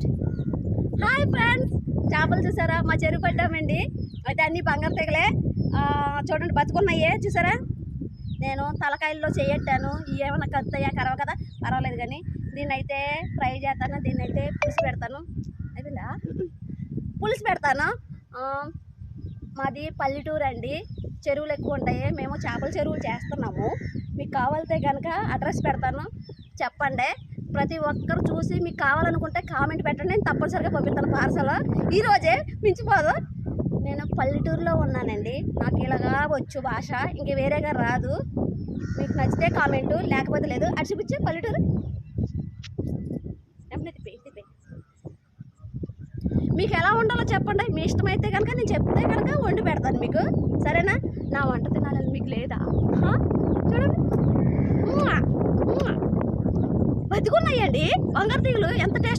Start. Hi friends, చేపలు చూసారా? మా చెరువు పట్టామండి. అయితే అన్నీ బంగారు తెగలే. చూడండి బతుకున్నాయే చూసారా. నేను తలకాయల్లో చేయట్టాను. ఏమైనా కత్తాయా కరవ కదా పర్వాలేదు, కానీ దీన్ని అయితే ఫ్రై చేస్తాను, దీన్ని అయితే పులుసు పెడతాను. అయిపోయిందా? పులుసు పెడతాను. మాది పల్లెటూరు అండి, చెరువులు ఎక్కువ ఉంటాయి. మేము చేపల చెరువులు చేస్తున్నాము. మీకు కావాలితే కనుక అడ్రస్ పెడతాను, చెప్పండి. ప్రతి ఒక్కరు చూసి మీకు కావాలనుకుంటే కామెంట్ పెట్టండి, నేను తప్పనిసరిగా పంపిస్తాను పార్సల్. ఈరోజే మించిపోదు. నేను పల్లెటూరులో ఉన్నానండి, నాకు ఇలాగా వచ్చు భాష, ఇంక వేరేగా రాదు. మీకు నచ్చితే కామెంటు, లేకపోతే లేదు. అటు చూపించే పల్లెటూరు తిప్పి మీకు ఎలా ఉండాలో చెప్పండి. మీ ఇష్టమైతే కనుక నేను చెప్తే కనుక వండి పెడతాను మీకు, సరేనా? నా వంట తినాలని మీకు లేదా? చూడండి బతికున్నాయండి బంగారు తీగలు, ఎంత టేస్ట్